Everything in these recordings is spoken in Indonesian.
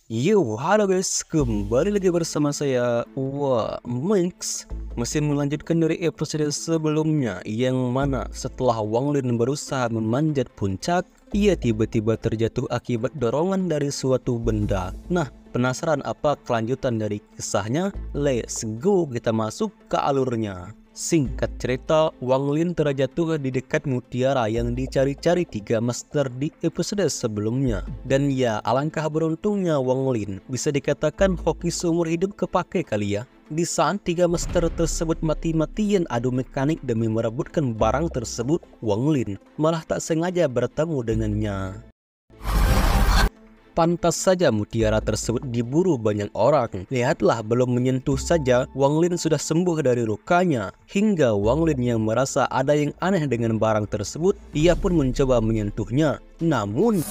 Yo, halo guys, kembali lagi bersama saya, Minx. Masih melanjutkan dari episode sebelumnya, yang mana setelah Wang Lin berusaha memanjat puncak, ia tiba-tiba terjatuh akibat dorongan dari suatu benda. Nah, penasaran apa kelanjutan dari kisahnya? Let's go, kita masuk ke alurnya. Singkat cerita, Wang Lin terjatuh di dekat mutiara yang dicari-cari 3 master di episode sebelumnya. Dan ya, alangkah beruntungnya Wang Lin, bisa dikatakan hoki seumur hidup kepake kali ya. Di saat 3 master tersebut mati-matian adu mekanik demi merebutkan barang tersebut, Wang Lin malah tak sengaja bertemu dengannya. Pantas saja mutiara tersebut diburu banyak orang. Lihatlah, belum menyentuh saja, Wang Lin sudah sembuh dari lukanya. Hingga Wang Lin yang merasa ada yang aneh dengan barang tersebut, ia pun mencoba menyentuhnya. Namun,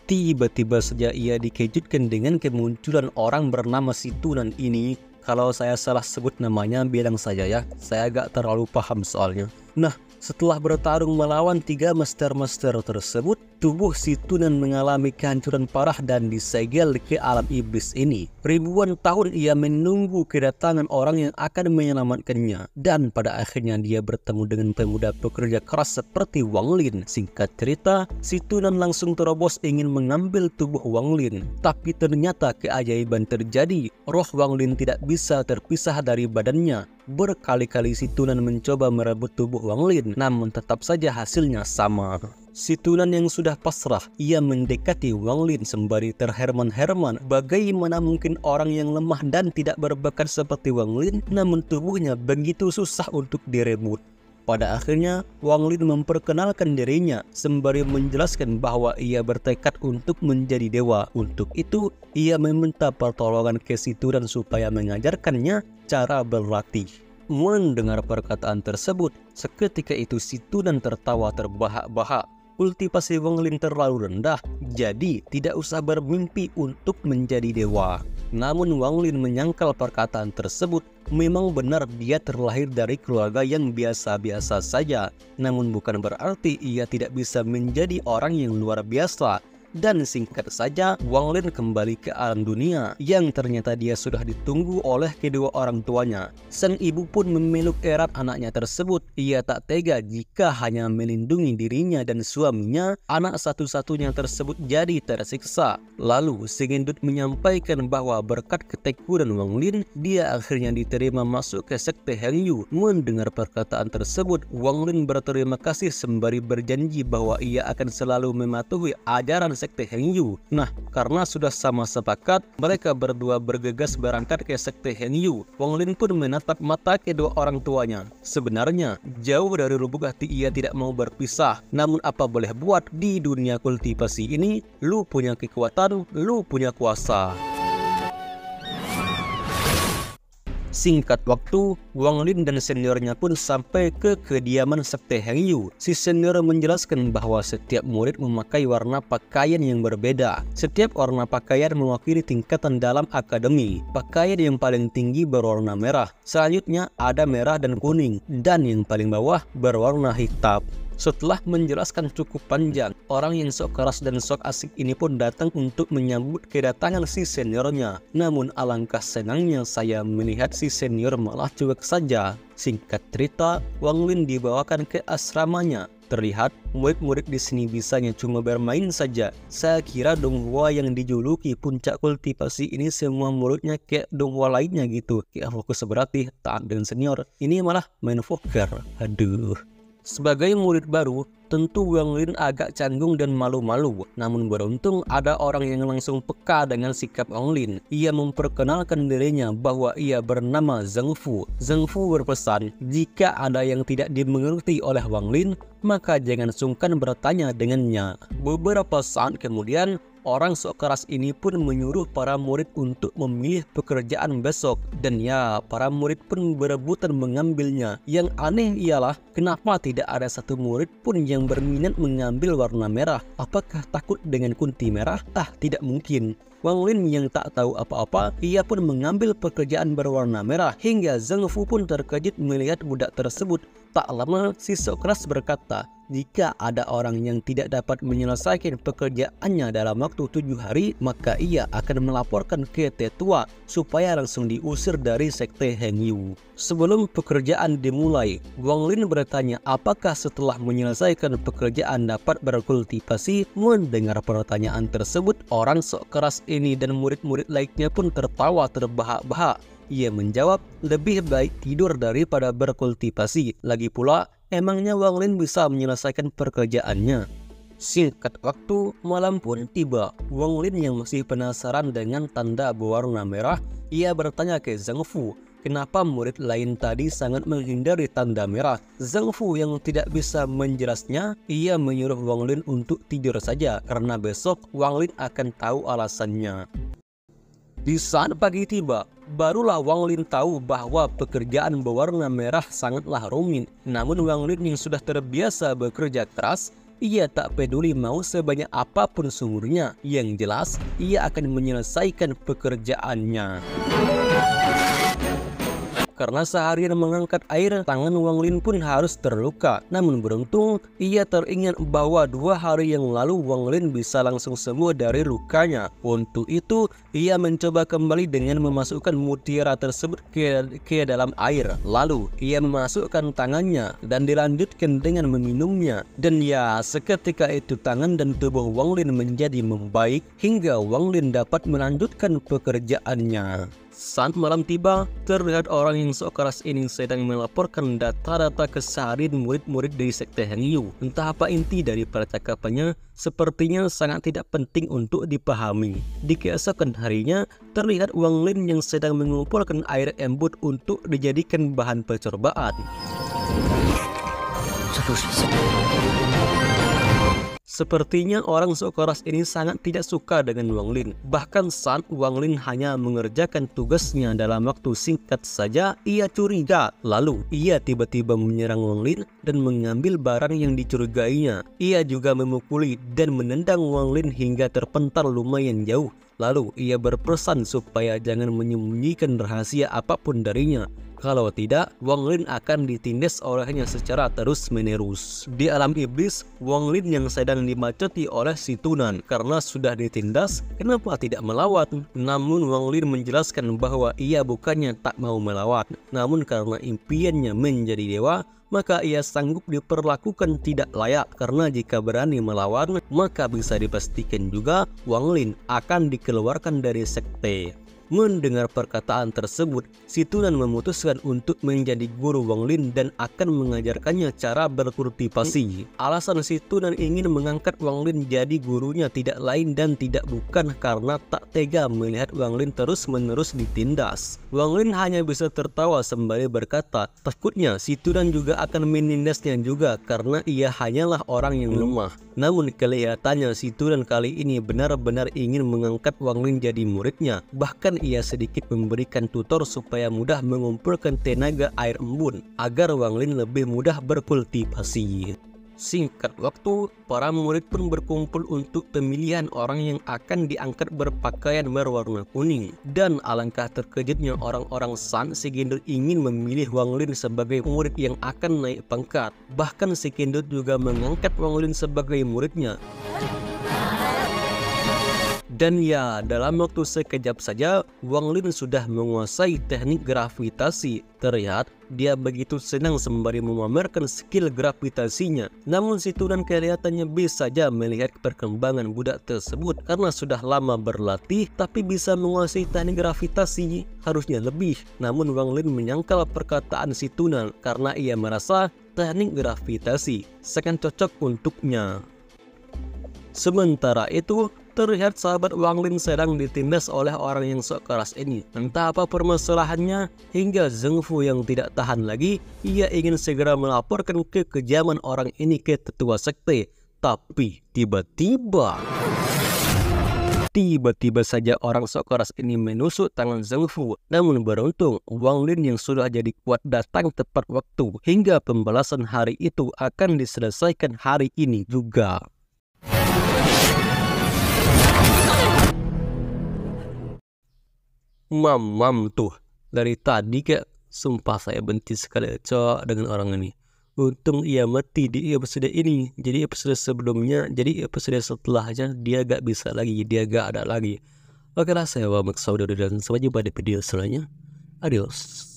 tiba-tiba saja ia dikejutkan dengan kemunculan orang bernama Situnan ini. Kalau saya salah sebut namanya, bilang saja ya, saya agak terlalu paham soalnya. Nah, setelah bertarung melawan 3 master-master tersebut, tubuh Situnan mengalami kehancuran parah dan disegel ke alam iblis ini. Ribuan tahun ia menunggu kedatangan orang yang akan menyelamatkannya. Dan pada akhirnya dia bertemu dengan pemuda pekerja keras seperti Wang Lin. Singkat cerita, Situnan langsung terobos ingin mengambil tubuh Wang Lin. Tapi ternyata keajaiban terjadi. Roh Wang Lin tidak bisa terpisah dari badannya. Berkali-kali Situnan mencoba merebut tubuh Wang Lin, namun tetap saja hasilnya sama. Situnan yang sudah pasrah, ia mendekati Wang Lin sembari terherman-herman. Bagaimana mungkin orang yang lemah dan tidak berbakat seperti Wang Lin, namun tubuhnya begitu susah untuk direbut. Pada akhirnya, Wang Lin memperkenalkan dirinya sembari menjelaskan bahwa ia bertekad untuk menjadi dewa. Untuk itu, ia meminta pertolongan ke Situnan supaya mengajarkannya cara berlatih. Mendengar perkataan tersebut, seketika itu Situnan tertawa terbahak-bahak. Kultivasi Wang Lin terlalu rendah, jadi tidak usah bermimpi untuk menjadi dewa. Namun Wang Lin menyangkal perkataan tersebut. Memang benar dia terlahir dari keluarga yang biasa-biasa saja. Namun bukan berarti ia tidak bisa menjadi orang yang luar biasa. Dan singkat saja, Wang Lin kembali ke alam dunia yang ternyata dia sudah ditunggu oleh kedua orang tuanya. Sang ibu pun memeluk erat anaknya tersebut. Ia tak tega jika hanya melindungi dirinya dan suaminya, anak satu-satunya tersebut jadi tersiksa. Lalu si gendut menyampaikan bahwa berkat ketekunan Wang Lin, dia akhirnya diterima masuk ke sekte Hengyu. Mendengar perkataan tersebut, Wang Lin berterima kasih sembari berjanji bahwa ia akan selalu mematuhi ajaran sekte Hengyu. Nah, karena sudah sama sepakat, mereka berdua bergegas berangkat ke sekte Hengyu. Wang Lin pun menatap mata kedua orang tuanya. Sebenarnya, jauh dari lubuk hati ia tidak mau berpisah. Namun apa boleh buat, di dunia kultivasi ini, lu punya kekuatan, lu punya kuasa. Singkat waktu, Wang Lin dan seniornya pun sampai ke kediaman sekte Hengyu. Si senior menjelaskan bahwa setiap murid memakai warna pakaian yang berbeda. Setiap warna pakaian mewakili tingkatan dalam akademi. Pakaian yang paling tinggi berwarna merah, selanjutnya ada merah dan kuning, dan yang paling bawah berwarna hitam. Setelah menjelaskan cukup panjang, orang yang sok keras dan sok asik ini pun datang untuk menyambut kedatangan si seniornya. Namun alangkah senangnya saya melihat si senior malah cuek saja. Singkat cerita, Wang Lin dibawakan ke asramanya. Terlihat murid-murid di sini bisanya cuma bermain saja. Saya kira Donghua yang dijuluki puncak kultivasi ini semua muridnya kayak Donghua lainnya gitu. Kayak fokus berarti taat dengan senior. Ini malah main poker. Aduh. Sebagai murid baru, tentu Wang Lin agak canggung dan malu-malu. Namun beruntung ada orang yang langsung peka dengan sikap Wang Lin. Ia memperkenalkan dirinya bahwa ia bernama Zheng Fu. Zheng Fu berpesan, jika ada yang tidak dimengerti oleh Wang Lin, maka jangan sungkan bertanya dengannya. Beberapa saat kemudian, orang sok keras ini pun menyuruh para murid untuk memilih pekerjaan besok. Dan ya, para murid pun berebutan mengambilnya. Yang aneh ialah, kenapa tidak ada satu murid pun yang berminat mengambil warna merah? Apakah takut dengan kunti merah? Tidak mungkin. Wang Lin yang tak tahu apa-apa, ia pun mengambil pekerjaan berwarna merah. Hingga Zheng Fu pun terkejut melihat budak tersebut. Tak lama, si sok keras berkata, jika ada orang yang tidak dapat menyelesaikan pekerjaannya dalam waktu 7 hari, maka ia akan melaporkan ke tetua supaya langsung diusir dari sekte Hengyu. Sebelum pekerjaan dimulai, Wang Lin bertanya apakah setelah menyelesaikan pekerjaan dapat berkultivasi. Mendengar pertanyaan tersebut, orang sok keras ini dan murid-murid lainnya pun tertawa terbahak-bahak. Ia menjawab, lebih baik tidur daripada berkultivasi. Lagi pula, emangnya Wang Lin bisa menyelesaikan pekerjaannya? Singkat waktu, malam pun tiba. Wang Lin yang masih penasaran dengan tanda berwarna merah, ia bertanya ke Zhang Fu, kenapa murid lain tadi sangat menghindari tanda merah. Zhang Fu yang tidak bisa menjelasnya, ia menyuruh Wang Lin untuk tidur saja karena besok Wang Lin akan tahu alasannya. Di saat pagi tiba, barulah Wang Lin tahu bahwa pekerjaan berwarna merah sangatlah rumit. Namun Wang Lin yang sudah terbiasa bekerja keras, ia tak peduli mau sebanyak apapun sumurnya. Yang jelas, ia akan menyelesaikan pekerjaannya. Karena seharian mengangkat air, tangan Wang Lin pun harus terluka. Namun beruntung, ia teringat bahwa 2 hari yang lalu Wang Lin bisa langsung sembuh dari lukanya. Untuk itu, ia mencoba kembali dengan memasukkan mutiara tersebut ke dalam air. Lalu, ia memasukkan tangannya dan dilanjutkan dengan meminumnya. Dan ya, seketika itu tangan dan tubuh Wang Lin menjadi membaik hingga Wang Lin dapat melanjutkan pekerjaannya. Saat malam tiba, terlihat orang yang sok keras ini sedang melaporkan data-data keseharian murid-murid dari sekte Hengyu. Entah apa inti dari percakapannya, sepertinya sangat tidak penting untuk dipahami. Di keesokan harinya, terlihat Wang Lin yang sedang mengumpulkan air embun untuk dijadikan bahan percobaan. Sepertinya orang sok keras ini sangat tidak suka dengan Wang Lin. Bahkan saat Wang Lin hanya mengerjakan tugasnya dalam waktu singkat saja, ia curiga. Lalu, ia tiba-tiba menyerang Wang Lin dan mengambil barang yang dicurigainya. Ia juga memukuli dan menendang Wang Lin hingga terpental lumayan jauh. Lalu, ia berpesan supaya jangan menyembunyikan rahasia apapun darinya. Kalau tidak, Wang Lin akan ditindas olehnya secara terus-menerus. Di alam iblis, Wang Lin yang sedang dimaceti oleh si Tunan. Karena sudah ditindas, kenapa tidak melawan? Namun Wang Lin menjelaskan bahwa ia bukannya tak mau melawan. Namun karena impiannya menjadi dewa, maka ia sanggup diperlakukan tidak layak. Karena jika berani melawan, maka bisa dipastikan juga Wang Lin akan dikeluarkan dari sekte. Mendengar perkataan tersebut, si Tunan memutuskan untuk menjadi guru Wang Lin dan akan mengajarkannya cara berkultivasi. Alasan si Tunan ingin mengangkat Wang Lin jadi gurunya tidak lain dan tidak bukan karena tak tega melihat Wang Lin terus-menerus ditindas. Wang Lin hanya bisa tertawa sembari berkata, takutnya si Tunan juga akan menindasnya juga karena ia hanyalah orang yang lemah. Namun kelihatannya si Tunan kali ini benar-benar ingin mengangkat Wang Lin jadi muridnya. Bahkan ia sedikit memberikan tutor supaya mudah mengumpulkan tenaga air embun agar Wang Lin lebih mudah berkultivasi. Singkat waktu, para murid pun berkumpul untuk pemilihan orang yang akan diangkat berpakaian berwarna kuning. Dan alangkah terkejutnya orang-orang San, si Gendut ingin memilih Wang Lin sebagai murid yang akan naik pangkat. Bahkan si Gendut juga mengangkat Wang Lin sebagai muridnya. Dan ya, dalam waktu sekejap saja, Wang Lin sudah menguasai teknik gravitasi. Terlihat, dia begitu senang sembari memamerkan skill gravitasinya. Namun si Tunan kelihatannya bisa saja melihat perkembangan budak tersebut karena sudah lama berlatih, tapi bisa menguasai teknik gravitasi harusnya lebih. Namun Wang Lin menyangkal perkataan si Tunan karena ia merasa teknik gravitasi sangat cocok untuknya. Sementara itu, terlihat sahabat Wang Lin sedang ditindas oleh orang yang sok keras ini. Entah apa permasalahannya, hingga Zhang Fu yang tidak tahan lagi, ia ingin segera melaporkan kekejaman orang ini ke tetua sekte. Tapi tiba-tiba saja orang sok keras ini menusuk tangan Zhang Fu. Namun beruntung, Wang Lin yang sudah jadi kuat datang tepat waktu. Hingga pembalasan hari itu akan diselesaikan hari ini juga. Mam tuh dari tadi kayak sumpah saya benci sekali cok dengan orang ini. Untung ia mati di episode ini. Jadi episode sebelumnya, jadi episode setelahnya dia gak bisa lagi, dia gak ada lagi. Oke lah, saya Wamek Saudara dan sampai jumpa di video selanjutnya. Adios.